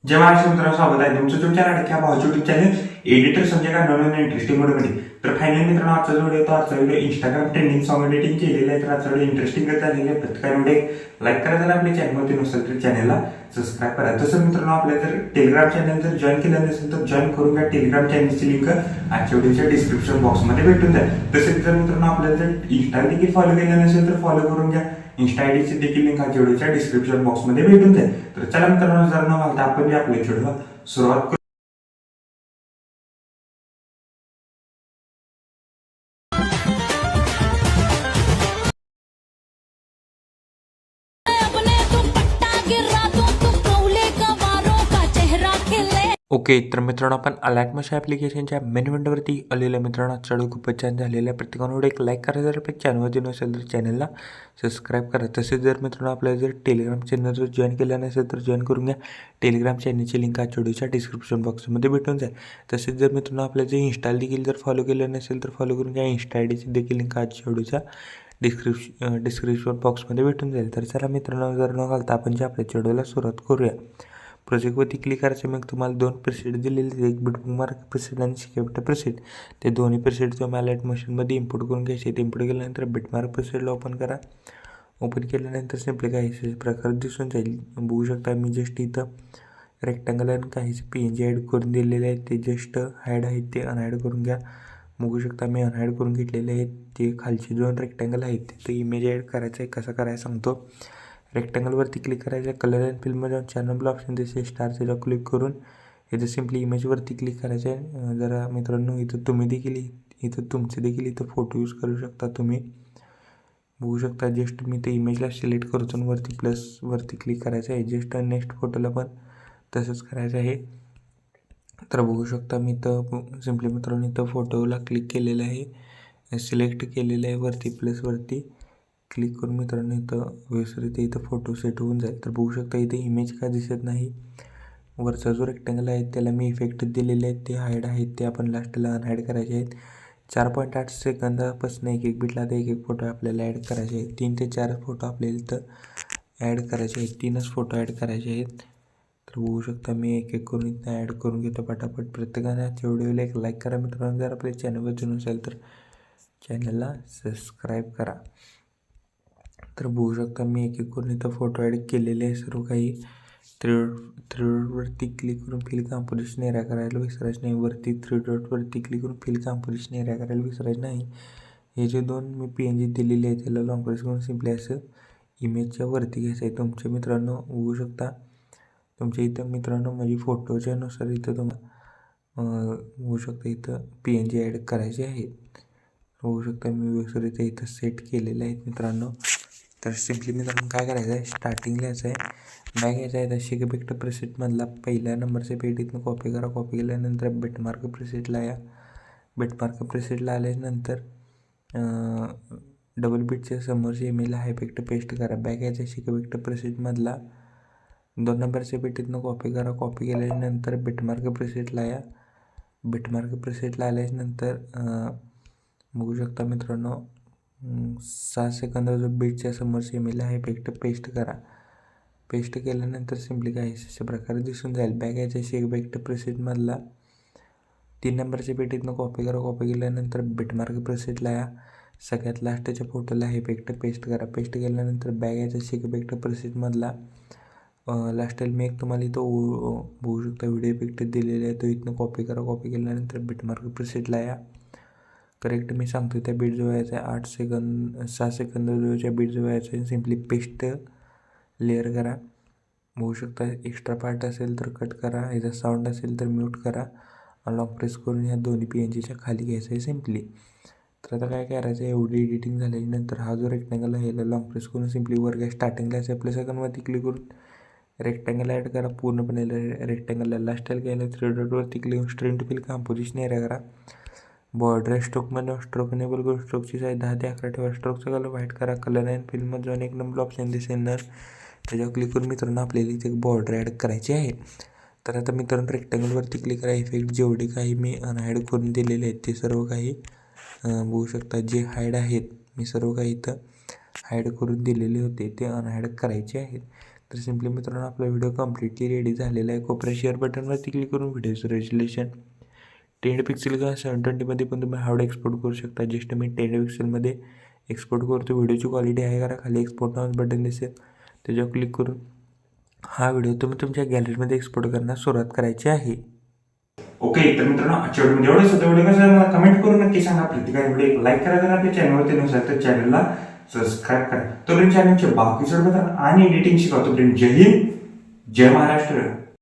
जय महाराष्ट्र मित्रांनो, स्वागत आहे तुमचं तुमच्या लाडक्या भावाच्या युट्यूब चॅनल एडिटर संजय का नवीन इंटरेस्टिंग व्हिडिओमध्ये. तर फायनली मित्रांनो, आजचा video Instagram trending song editing केलेलं आहे. तर आजचा व्हिडिओ इंटरेस्टिंग झालेलं आहे. प्रत्येकाने लाईक करा, जर आपल्या चॅनलमध्ये नसेल तर चॅनलला सबस्क्राईब करा. तसं मित्रांनो, आपल्या जर टेलिग्राम चॅनल जर जॉईन केलं नसेल तर जॉईन करून घ्या. टेलिग्राम चॅनलची लिंक आजच्या व्हिडिओच्या डिस्क्रिप्शन बॉक्समध्ये भेटून जाईल. तसेच जर मित्रांनो आपल्याला जर इंस्टा देखील फॉलो केलं नसेल तर फॉलो करून घ्या. इंस्टा आयडीची देखील लिंक आजच्या व्हिडिओच्या डिस्क्रिप्शन बॉक्समध्ये भेटून जाईल. तर चला मित्रांनो, जर न घालता आपण आपल्या व्हिडिओला सुरुवात करू. ओके, तर मित्रांनो आपण अलॅटमोशा ॲप्लिकेशनच्या मेन विंडोवरती आलेल्या मित्रांनो चढू खूपच छान झालेलं आहे. प्रत्येकाने एक लाईक करा, जर आपल्या चॅनलमध्ये नसेल तर चॅनलला सबस्क्राईब करा. तसेच जर मित्रांनो आपल्याला जर टेलिग्राम चॅनल जर जॉईन केलं नसेल तर जॉईन करून घ्या. टेलिग्राम चॅनलची लिंक आजच्या व्हिडिओच्या डिस्क्रिप्शन बॉक्समध्ये भेटून जाईल. तसेच जर मित्रांनो आपल्याला जे इंस्टाला देखील जर फॉलो केलं नसेल तर फॉलो करून घ्या. इंस्टा आयडीची देखील लिंक आजच्या व्हिडिओच्या डिस्क्रिप्शन बॉक्समध्ये भेटून जाईल. तर चला मित्रांनो, जर न घालता आपण जे आपल्या व्हिडिओला सुरुवात करूया. प्रोजेक्टवरती क्लिक करायचं. मग तुम्हाला दोन प्रेसेट दिलेले, एक बिटमार्क प्रेसेट आणि सिक्युरिटी प्रेसेट. ते दोन्ही प्रेसेट तुम्ही अलर्ट मशीनमध्ये इम्पोर्ट करून घ्यायचे. ते इम्पोर्ट केल्यानंतर बिटमार्क प्रेसेटला ओपन करा. ओपन केल्यानंतर सिम्पली काही प्रकार दिसून जाईल. बघू शकता मी जस्ट इथं रेक्टँगल आणि काहीच PNG ॲड करून दिलेले आहेत. ते जस्ट हाईड आहेत ते अनहाईड करून घ्या. बघू शकता मी अनहाईड करून घेतलेले आहेत. ते खालचे दोन रेक्टँगल आहेत ते इमेज ॲड करायचं आहे. कसं करायचं सांगतो. रेक्टँगलवरती क्लिक करायचं. कलर अँड फिल्ममध्ये जाऊन चॅनल ऑप्शन दिसेल स्टार, त्याच्यावर क्लिक करून इथं सिम्पली इमेजवरती क्लिक करायचं आहे. जरा मित्रांनो, इथं तुम्ही देखील इथं तुमचे देखील इथं फोटो यूज करू शकता. तुम्ही बघू शकता जस्ट मी ते इमेजला सिलेक्ट करतो आणि वरती प्लसवरती क्लिक करायचं आहे. जस्ट नेक्स्ट फोटोला पण तसंच करायचं आहे. तर बघू शकता मी इथं सिम्पली मित्रांनो इथं फोटोला क्लिक केलेलं आहे, सिलेक्ट केलेलं आहे. वरती प्लसवरती क्लिक करून मित्रांनो इथं व्यवस्थित इथं फोटो सेट होऊन जाईल. तर बघू शकता इथे इमेज का दिसत नाही. वरचा जो रेक्टँगल आहे त्याला मी इफेक्ट दिलेले आहेत, ते हाईड आहेत, ते आपण लास्टला अनहाईड करायचे आहेत. 4.8 सेकंदापासून एक बिटला आता एक फोटो आपल्याला ॲड करायचे आहेत. 3 ते 4 फोटो आपल्याला इथं ॲड करायचे आहेत. 3च फोटो ॲड करायचे आहेत. तर बघू शकता मी एक करून इथं ॲड करून घेतो पटापट. प्रत्येकाने आजच्या व्हिडिओला एक लाईक करा मित्रांनो. जर आपल्या चॅनलवर जुनं असेल तर चॅनलला सबस्क्राईब करा. तर बघू शकता मी एक करून इथं फोटो ॲड केलेले आहे सर्व काही. थ्री डॉटवरती क्लिक करून फिल कॉम्पोजिशन एरिया करायला विसरायचं नाही. वरती 3 डॉटवरती क्लिक करून फिल कॉम्पोजिशन एरिया करायला विसरायचं नाही. हे जे दोन मी PNG दिलेले आहे त्याला लॉंग प्रेस करून सिम्पली असं इमेजच्या वरती घ्यायचं आहे. तुमच्या मित्रांनो बघू शकता, तुमच्या इथं मित्रांनो माझी फोटोच्या नुसार इथं तुम्हाला बघू शकता इथं PNG ॲड करायचे आहे. बघू शकता मी व्यवस्थित इथं सेट केलेले आहेत मित्रांनो. तर सिम्पली मित्रांनो काय करायचं आहे, स्टार्टिंगला यायचं आहे, बॅग यायचं आहे. तशी बिट प्रेसेटमधला पहिल्या नंबरच्या पेटीतनं कॉपी करा. कॉपी केल्यानंतर बिटमार्क प्रेसेटला या. बिटमार्क प्रेसेटला आल्यानंतर डबल बीटच्या समोरच्या इमेजला हा इफेक्ट पेस्ट करा. बॅग यायचं शिकबिट प्रेसेटमधला 2 नंबरच्या पेटीतनं कॉपी करा. कॉपी केल्यानंतर बिटमार्क प्रेसेटला या. बिटमार्क प्रेसेटला आल्यानंतर बघू शकता मित्रांनो 6 सेकंद जो बीटच्या समोरच्या इमेजला हा इफेक्ट पेस्ट करा. पेस्ट केल्यानंतर सिम्पली काही अशा प्रकारे दिसून जाईल. बॅग यायच्या शिकबिट प्रेसेटमधला 3 नंबरच्या पेटीतनं कॉपी करा. कॉपी केल्यानंतर बिटमार्क प्रेसेटला या. सगळ्यात लास्टच्या फोटोला हे इफेक्ट पेस्ट करा. पेस्ट केल्यानंतर बॅग यायच्या शिकबिट प्रेसेटमधला लास्टला मी एक तुम्हाला इथं बघू शकता व्हिडिओ इफेक्ट दिलेला आहे, तो इथनं कॉपी करा. कॉपी केल्यानंतर बिटमार्क प्रेसेटला या. करेक्ट मी सांगतो त्या बीट जो यायचा आहे 6 सेकंद जोच्या बीट जो यायचा आहे सिम्पली पेस्ट लेअर करा. बघू शकता एक्स्ट्रा पार्ट असेल तर कट करा, याचा साऊंड असेल तर म्यूट करा. लॉंग प्रेस करून ह्या दोन्ही PNGच्या खाली घ्यायचं आहे सिम्पली. तर आता काय करायचं आहे, एवढी एडिटिंग झाल्यानंतर हा जो रेक्टँगल आहे याला लॉंग प्रेस करून सिम्पली वर काय स्टार्टिंगला यायचं आपल्या सेकंडवरती क्लिक करून रेक्टँगल ॲड करा. पूर्णपणे रेक्टँगलला लास्टला घ्यायला 3 डॉटवरती क्लिक करून stretch to fill composition area करा. बॉर्डर स्ट्रोकमध्ये स्ट्रोक एनेबल करून स्ट्रोकची साईज 10 ते 11 ठेवा. स्ट्रोकचा कलर व्हाईट करा. कलर अँड फिल्ममध्ये जाऊन एक नंबर ऑप्शन दिसेल ना, त्याच्यावर क्लिक करून मित्रांनो आपल्याला इथे एक बॉर्डर ॲड करायची आहे. तर आता मित्रांनो रेक्टँगलवरती क्लिक करा. इफेक्ट जेवढे काही मी अनहाईड करून दिलेले आहेत ते सर्व काही बघू शकता. जे हाईड आहेत मी सर्व काही इथं हाईड करून दिलेले होते ते अनहाईड करायचे आहेत. तर सिम्पली मित्रांनो आपला व्हिडिओ कम्प्लिटली रेडी झालेला आहे. कोपऱ्या शेअर बटनवरती क्लिक करून व्हिडिओचं रेजोल्युशन 10 पिक्सेल किंवा 720मध्ये पण तुम्ही हार्ड एक्सपोर्ट करू शकता. जस्ट मी 10 पिक्सेलमध्ये एक्सपोर्ट करतो. व्हिडिओची क्वालिटी आहे करा, खाली एक्सपोर्ट नावाचं बटन दिसेल त्याच्यावर क्लिक करून हा व्हिडिओ तुम्ही तुमच्या गॅलरीमध्ये एक्सपोर्ट करण्यास सुरुवात करायची आहे. ओके, तर मित्रांनो आजच्या व्हिडिओ एवढंच होतं. व्हिडिओ कसं मला कमेंट करून नक्की सांगा. प्रत्येकाने व्हिडिओ एक लाईक करा, जर आपल्या चॅनलवरती नसेल तर चॅनलला सबस्क्राईब करा. तोपर्यंत चॅनलचे बाकीचे बघा आणि एडिटिंग शिका. तोपर्यंत जय हिंद, जय महाराष्ट्र.